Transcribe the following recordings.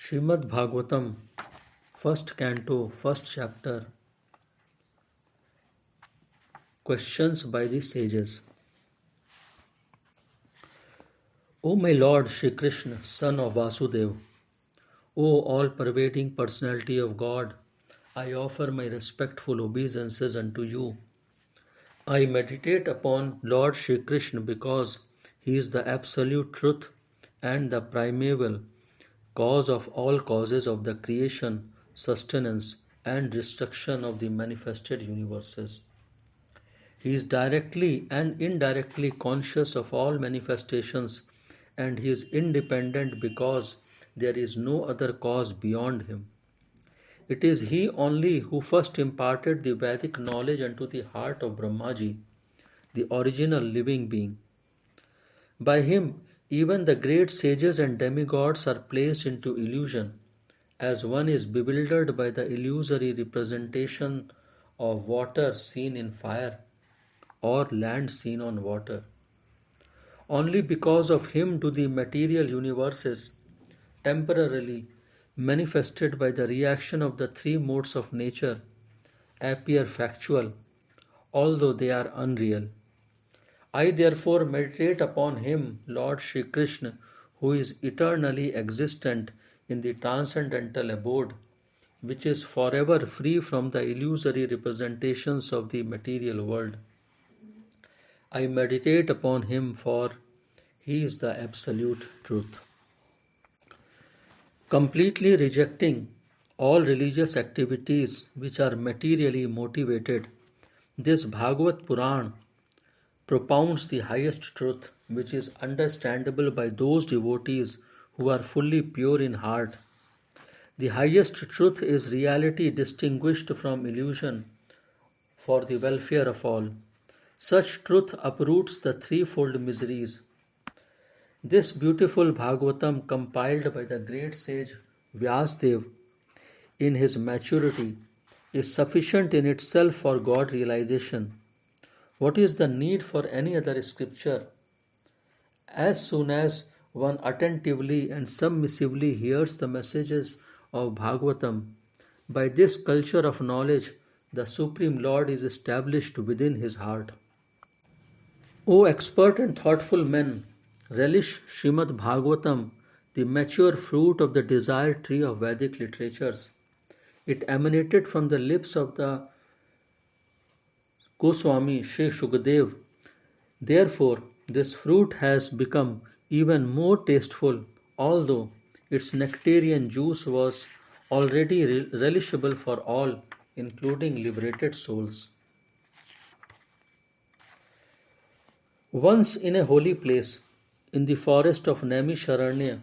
Shrimad Bhagvatam, first canto, first chapter. Questions by the sages. O my Lord Shri Krishna, son of Vasudeva, O all-pervading personality of God, I offer my respectful obeisances unto you. I meditate upon Lord Shri Krishna because he is the absolute truth and the primeval cause of all causes of the creation, sustenance, and destruction of the manifested universes. He is directly and indirectly conscious of all manifestations, and he is independent because there is no other cause beyond him. It is he only who first imparted the Vedic knowledge unto the heart of Brahmaji, the original living being. By him, even the great sages and demigods are placed into illusion, as one is bewildered by the illusory representation of water seen in fire or land seen on water. Only because of him do the material universes, temporarily manifested by the reaction of the three modes of nature, appear factual, although they are unreal. I therefore meditate upon him, Lord Shri Krishna, who is eternally existent in the transcendental abode, which is forever free from the illusory representations of the material world. I meditate upon him, for he is the absolute truth. Completely rejecting all religious activities which are materially motivated, this Bhagavad Puran propounds the highest truth, which is understandable by those devotees who are fully pure in heart. The highest truth is reality distinguished from illusion for the welfare of all. Such truth uproots the threefold miseries. This beautiful Bhagavatam, compiled by the great sage Vyasdev in his maturity, is sufficient in itself for God realization. What is the need for any other scripture? As soon as one attentively and submissively hears the messages of Bhagavatam, by this culture of knowledge, the Supreme Lord is established within his heart. O expert and thoughtful men, relish Shrimad Bhagavatam, the mature fruit of the desired tree of Vedic literatures. It emanated from the lips of the Goswami Shri Shukdev. Therefore, this fruit has become even more tasteful, although its nectarian juice was already relishable for all, including liberated souls. Once in a holy place, in the forest of Naimisharanya,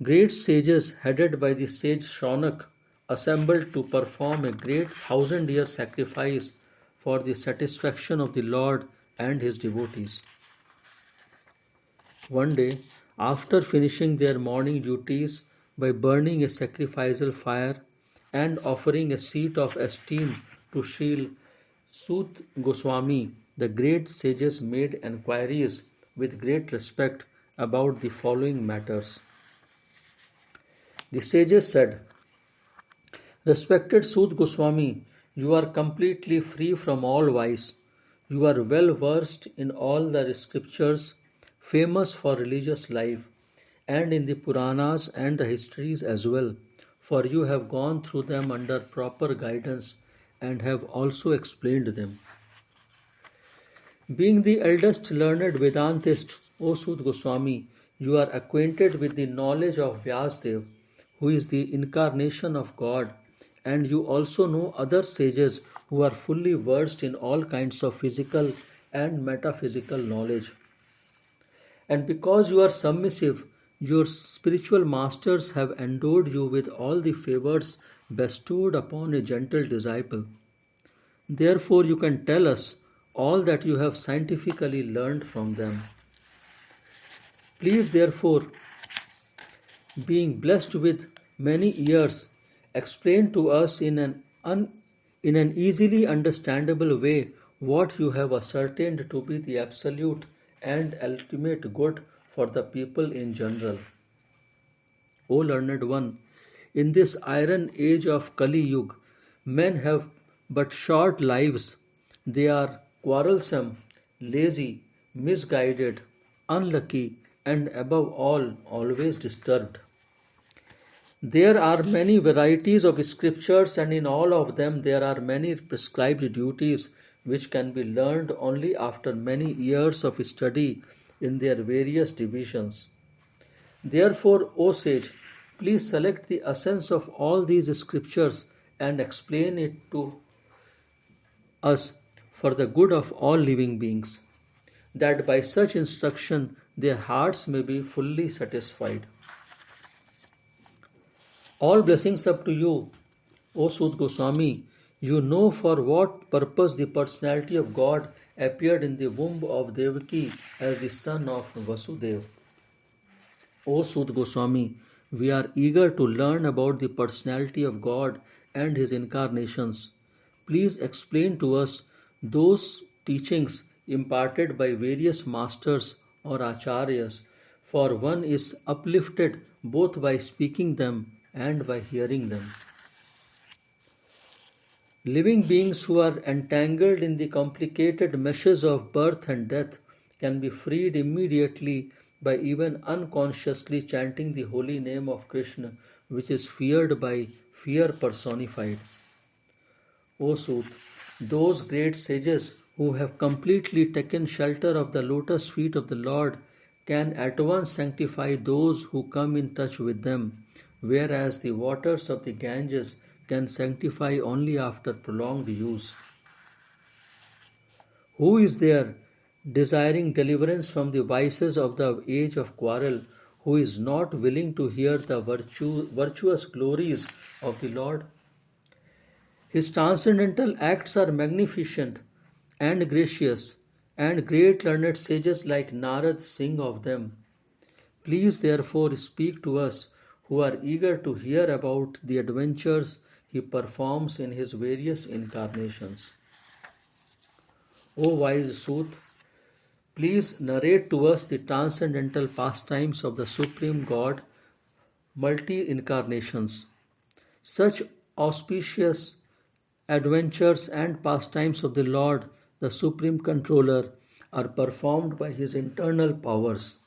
great sages headed by the sage Shaunak assembled to perform a great 1,000-year sacrifice for the satisfaction of the Lord and his devotees. One day, after finishing their morning duties by burning a sacrificial fire and offering a seat of esteem to Shri Sut Goswami, the great sages made enquiries with great respect about the following matters. The sages said, Respected Sut Goswami, you are completely free from all vice. You are well versed in all the scriptures famous for religious life, and in the Puranas and the histories as well, for you have gone through them under proper guidance and have also explained them. Being the eldest learned Vedantist, O Sut Goswami, you are acquainted with the knowledge of Vyasdev, who is the incarnation of God, and you also know other sages who are fully versed in all kinds of physical and metaphysical knowledge. And because you are submissive, your spiritual masters have endowed you with all the favors bestowed upon a gentle disciple. Therefore, you can tell us all that you have scientifically learned from them. Please, therefore, being blessed with many ears, explain to us in an easily understandable way what you have ascertained to be the absolute and ultimate good for the people in general. O learned one, in this iron age of Kali Yuga, men have but short lives. They are quarrelsome, lazy, misguided, unlucky, and above all, always disturbed. There are many varieties of scriptures, and in all of them, there are many prescribed duties which can be learned only after many years of study in their various divisions. Therefore, O sage, please select the essence of all these scriptures and explain it to us for the good of all living beings, that by such instruction their hearts may be fully satisfied. All blessings up to you, O Sud Goswami. You know for what purpose the personality of God appeared in the womb of Devaki as the son of Vasudeva. O Sud Goswami, we are eager to learn about the personality of God and his incarnations. Please explain to us those teachings imparted by various masters or acharyas, for one is uplifted both by speaking them and by hearing them. Living beings who are entangled in the complicated meshes of birth and death can be freed immediately by even unconsciously chanting the holy name of Krishna, which is feared by fear personified. O Sut, those great sages who have completely taken shelter of the lotus feet of the Lord can at once sanctify those who come in touch with them, whereas the waters of the Ganges can sanctify only after prolonged use. Who is there, desiring deliverance from the vices of the age of quarrel, who is not willing to hear the virtuous glories of the Lord? His transcendental acts are magnificent and gracious, and great learned sages like Narad sing of them. Please therefore speak to us who are eager to hear about the adventures he performs in his various incarnations. O wise Sut, please narrate to us the transcendental pastimes of the Supreme God, multi-incarnations. Such auspicious adventures and pastimes of the Lord, the Supreme Controller, are performed by his internal powers.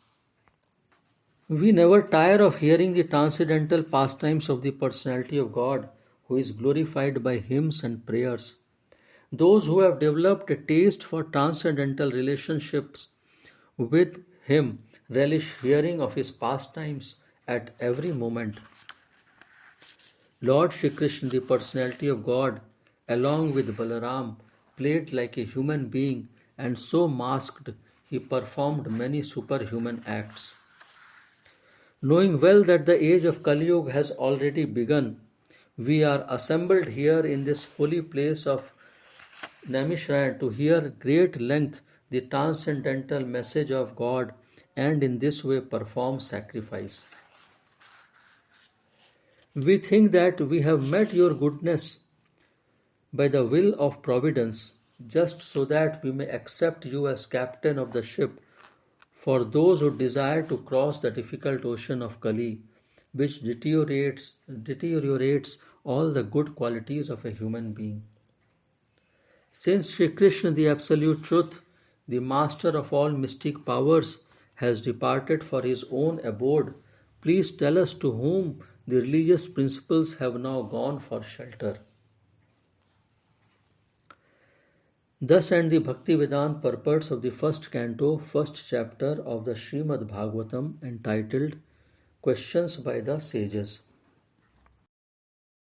We never tire of hearing the transcendental pastimes of the personality of God, who is glorified by hymns and prayers. Those who have developed a taste for transcendental relationships with him relish hearing of his pastimes at every moment. Lord Shri Krishna, the personality of God, along with Balaram, played like a human being, and so masked, he performed many superhuman acts. Knowing well that the age of Kali Yuga has already begun, we are assembled here in this holy place of Naimishraya to hear great length the transcendental message of God, and in this way perform sacrifice. We think that we have met your goodness by the will of providence, just so that we may accept you as captain of the ship for those who desire to cross the difficult ocean of Kali, which deteriorates all the good qualities of a human being. Since Shri Krishna, the Absolute Truth, the Master of all mystic powers, has departed for his own abode, please tell us to whom the religious principles have now gone for shelter. Thus end the Bhakti-Vedanta purports of the first canto, first chapter of the Shrimad Bhagvatam, entitled Questions by the Sages.